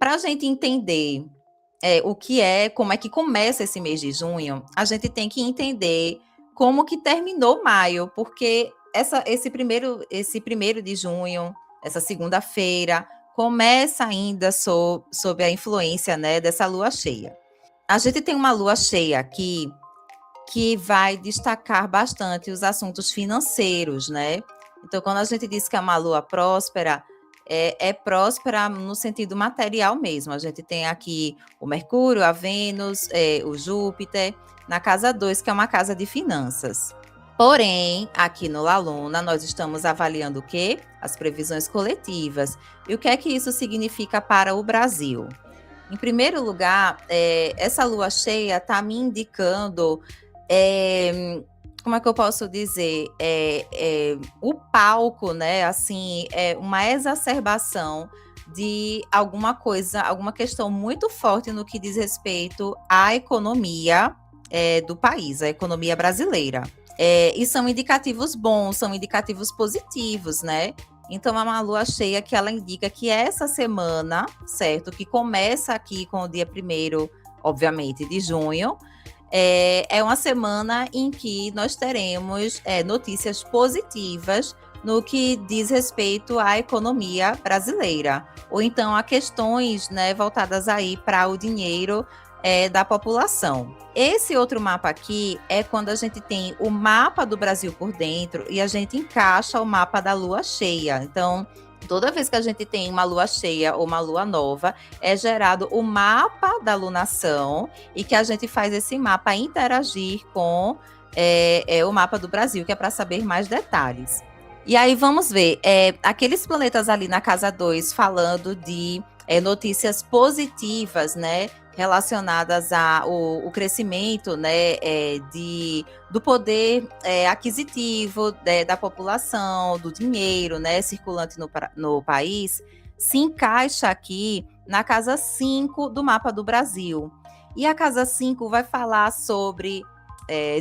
para a gente entender como é que começa esse mês de junho, a gente tem que entender como que terminou maio, porque esse primeiro de junho, essa segunda-feira, começa ainda sob a influência, né, dessa lua cheia. A gente tem uma lua cheia aqui que vai destacar bastante os assuntos financeiros, né? Então, quando a gente diz que é uma lua próspera, é próspera no sentido material mesmo. A gente tem aqui o Mercúrio, a Vênus, o Júpiter, na casa 2, que é uma casa de finanças. Porém, aqui no La Luna, nós estamos avaliando o quê? As previsões coletivas. E o que é que isso significa para o Brasil? Em primeiro lugar, essa lua cheia está me indicando, como é que eu posso dizer, o palco, né? Assim, uma exacerbação de alguma coisa, alguma questão muito forte no que diz respeito à economia do país, a economia brasileira. E são indicativos bons, são indicativos positivos, né? Então, é uma lua cheia que ela indica que essa semana, certo? Que começa aqui com o dia 1º, obviamente, de junho, é uma semana em que nós teremos notícias positivas no que diz respeito à economia brasileira, ou então a questões, né, voltadas aí para o dinheiro da população. Esse outro mapa aqui é quando a gente tem o mapa do Brasil por dentro e a gente encaixa o mapa da lua cheia. Então, toda vez que a gente tem uma lua cheia ou uma lua nova, é gerado o mapa da lunação e que a gente faz esse mapa interagir com o mapa do Brasil, que é para saber mais detalhes. E aí vamos ver, aqueles planetas ali na casa 2 falando de notícias positivas, né? Relacionadas ao crescimento, né, do poder aquisitivo da população, do dinheiro, né, circulante no país, se encaixa aqui na casa 5 do mapa do Brasil. E a casa 5 vai falar sobre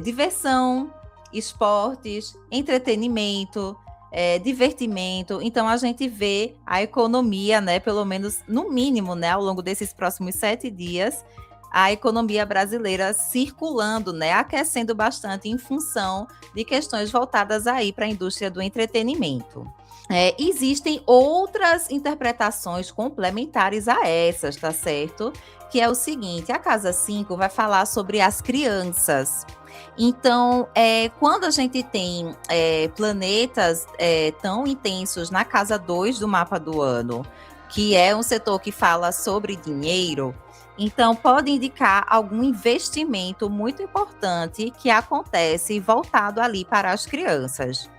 diversão, esportes, entretenimento, divertimento. Então, a gente vê a economia, né, pelo menos no mínimo, né, ao longo desses próximos 7 dias, a economia brasileira circulando, né, aquecendo bastante em função de questões voltadas aí para a indústria do entretenimento. Existem outras interpretações complementares a essas, tá certo? Que é o seguinte, a casa 5 vai falar sobre as crianças. Então, quando a gente tem planetas tão intensos na casa 2 do mapa do ano, que é um setor que fala sobre dinheiro, então pode indicar algum investimento muito importante que acontece voltado ali para as crianças.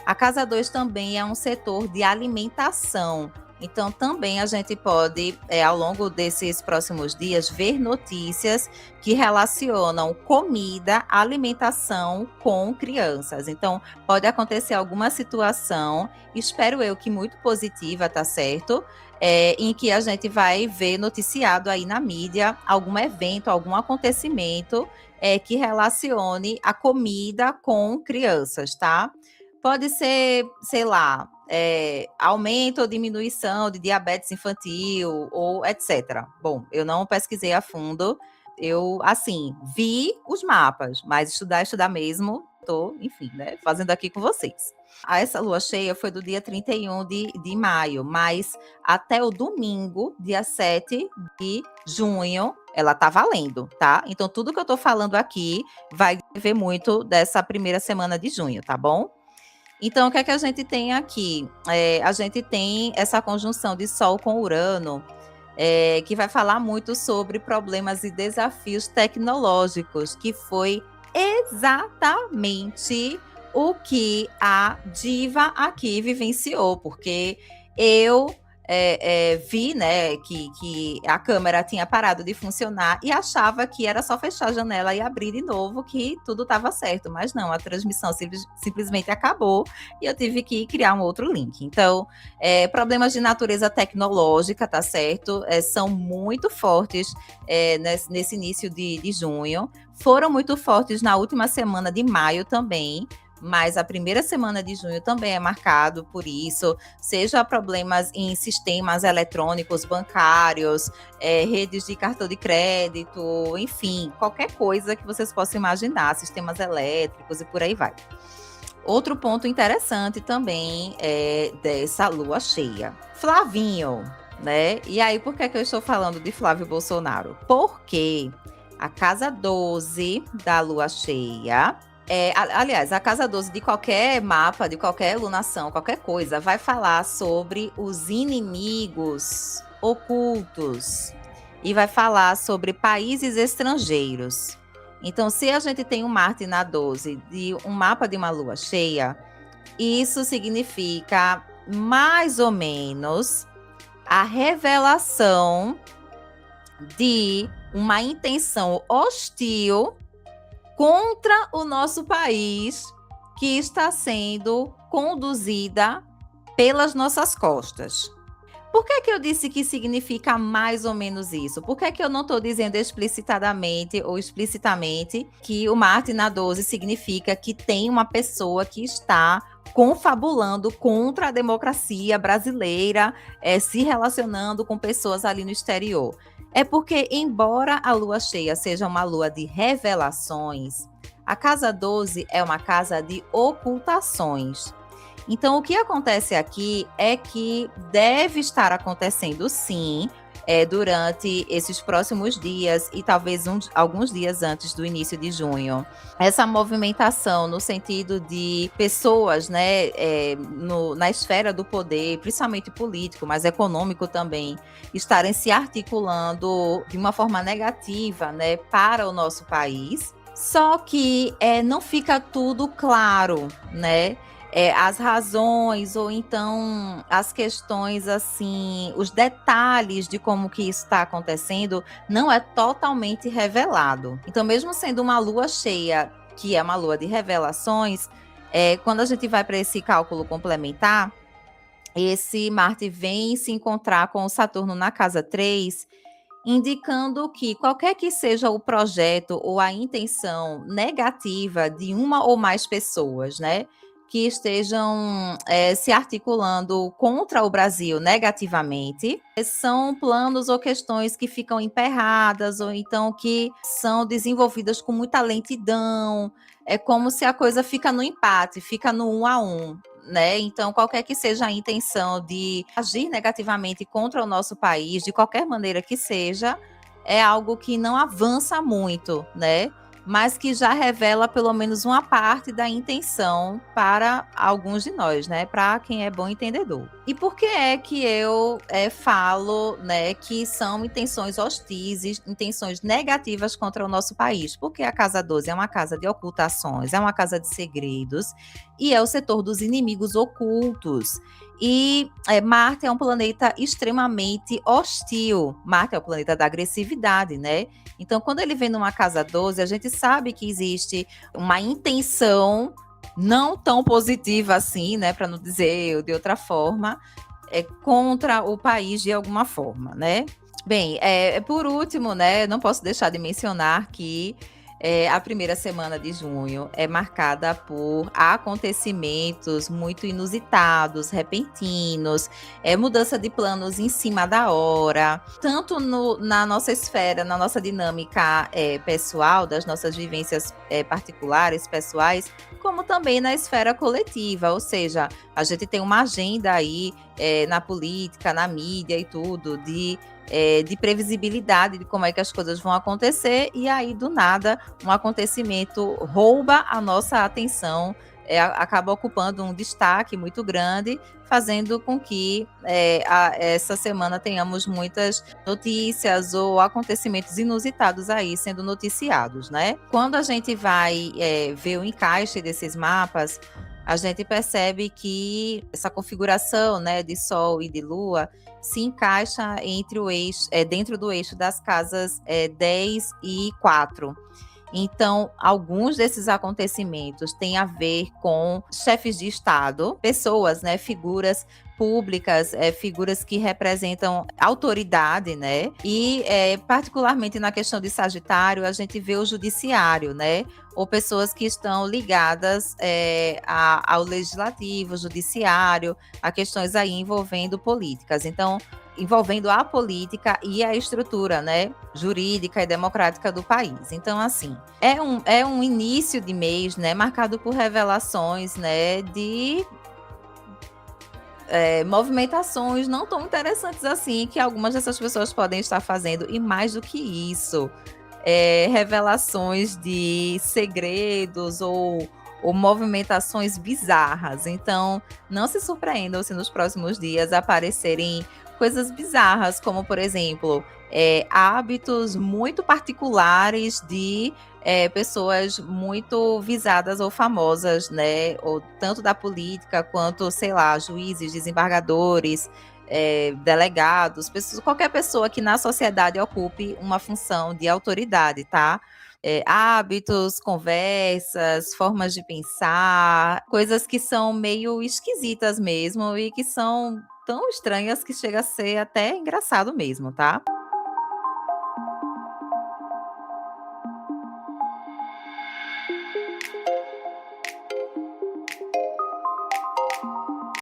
A casa 2 também é um setor de alimentação. Então, também a gente pode, ao longo desses próximos dias, ver notícias que relacionam comida, alimentação com crianças. Então, pode acontecer alguma situação, espero eu que muito positiva, tá certo? Em que a gente vai ver noticiado aí na mídia algum evento, algum acontecimento que relacione a comida com crianças, tá? Pode ser, sei lá, aumento ou diminuição de diabetes infantil ou etc. Bom, eu não pesquisei a fundo, eu, assim, vi os mapas, mas estudar mesmo, tô, enfim, né, fazendo aqui com vocês. Essa lua cheia foi do dia 31 de maio, mas até o domingo, dia 7 de junho, ela tá valendo, tá? Então, tudo que eu tô falando aqui vai ver muito dessa primeira semana de junho, tá bom? Então, o que é que a gente tem aqui? A gente tem essa conjunção de Sol com Urano, que vai falar muito sobre problemas e desafios tecnológicos, que foi exatamente o que a diva aqui vivenciou, porque eu vi, né, que a câmera tinha parado de funcionar e achava que era só fechar a janela e abrir de novo que tudo estava certo, mas não, a transmissão simplesmente acabou e eu tive que criar um outro link. Então, problemas de natureza tecnológica, tá certo? São muito fortes nesse início de junho, foram muito fortes na última semana de maio também, mas a primeira semana de junho também é marcado por isso, seja problemas em sistemas eletrônicos bancários, redes de cartão de crédito, enfim, qualquer coisa que vocês possam imaginar, sistemas elétricos e por aí vai. Outro ponto interessante também é dessa lua cheia. Flavinho, né? E aí, por que eu estou falando de Flávio Bolsonaro? Porque a casa 12 da lua cheia, aliás, a casa 12 de qualquer mapa, de qualquer lunação, qualquer coisa, vai falar sobre os inimigos ocultos e vai falar sobre países estrangeiros. Então, se a gente tem um Marte na 12 de um mapa de uma lua cheia, isso significa mais ou menos a revelação de uma intenção hostil contra o nosso país que está sendo conduzida pelas nossas costas. Por que eu disse que significa mais ou menos isso? Por que eu não estou dizendo explicitadamente ou explicitamente que o Marte na 12 significa que tem uma pessoa que está confabulando contra a democracia brasileira, se relacionando com pessoas ali no exterior? É porque, embora a lua cheia seja uma lua de revelações, a casa 12 é uma casa de ocultações. Então, o que acontece aqui é que deve estar acontecendo, sim, durante esses próximos dias e talvez alguns dias antes do início de junho. Essa movimentação no sentido de pessoas, né, na esfera do poder, principalmente político, mas econômico também, estarem se articulando de uma forma negativa, né, para o nosso país. Só que não fica tudo claro, né? As razões ou então as questões, assim, os detalhes de como que isso está acontecendo não é totalmente revelado. Então, mesmo sendo uma lua cheia, que é uma lua de revelações, quando a gente vai para esse cálculo complementar, esse Marte vem se encontrar com o Saturno na casa 3, indicando que qualquer que seja o projeto ou a intenção negativa de uma ou mais pessoas, né, que estejam se articulando contra o Brasil negativamente, são planos ou questões que ficam emperradas ou então que são desenvolvidas com muita lentidão. É como se a coisa fica no empate, fica no 1-1. Né? Então, qualquer que seja a intenção de agir negativamente contra o nosso país, de qualquer maneira que seja, é algo que não avança muito, né? Mas que já revela pelo menos uma parte da intenção para alguns de nós, né? Para quem é bom entendedor. E por que é que eu falo, né, que são intenções hostis, intenções negativas contra o nosso país? Porque a Casa 12 é uma casa de ocultações, é uma casa de segredos e é o setor dos inimigos ocultos. E Marte é um planeta extremamente hostil. Marte é o planeta da agressividade, né? Então, quando ele vem numa casa 12, a gente sabe que existe uma intenção não tão positiva assim, né? Para não dizer de outra forma, contra o país de alguma forma, né? Bem, por último, né? Não posso deixar de mencionar que a primeira semana de junho é marcada por acontecimentos muito inusitados, repentinos, mudança de planos em cima da hora, tanto na nossa esfera, na nossa dinâmica pessoal, das nossas vivências particulares, pessoais, como também na esfera coletiva, ou seja, a gente tem uma agenda aí na política, na mídia e tudo, de previsibilidade de como é que as coisas vão acontecer, e aí, do nada, um acontecimento rouba a nossa atenção, acaba ocupando um destaque muito grande, fazendo com que essa semana tenhamos muitas notícias ou acontecimentos inusitados aí sendo noticiados, né? Quando a gente vai ver o encaixe desses mapas, a gente percebe que essa configuração, né, de Sol e de Lua se encaixa entre o eixo, dentro do eixo das casas 10 e 4. Então, alguns desses acontecimentos têm a ver com chefes de Estado, pessoas, né, figuras públicas, figuras que representam autoridade, né? E particularmente na questão de Sagitário, a gente vê o judiciário, né? Ou pessoas que estão ligadas ao legislativo, judiciário, a questões aí envolvendo políticas. Então, envolvendo a política e a estrutura, né, jurídica e democrática do país. Então, assim, é um início de mês, né, marcado por revelações, né, de movimentações não tão interessantes assim que algumas dessas pessoas podem estar fazendo, e mais do que isso, revelações de segredos ou movimentações bizarras. Então, não se surpreendam se nos próximos dias aparecerem coisas bizarras, como, por exemplo, hábitos muito particulares de pessoas muito visadas ou famosas, né? Ou tanto da política quanto, sei lá, juízes, desembargadores, delegados, qualquer pessoa que na sociedade ocupe uma função de autoridade, tá? Hábitos, conversas, formas de pensar, coisas que são meio esquisitas mesmo e que são tão estranhas que chega a ser até engraçado mesmo, tá?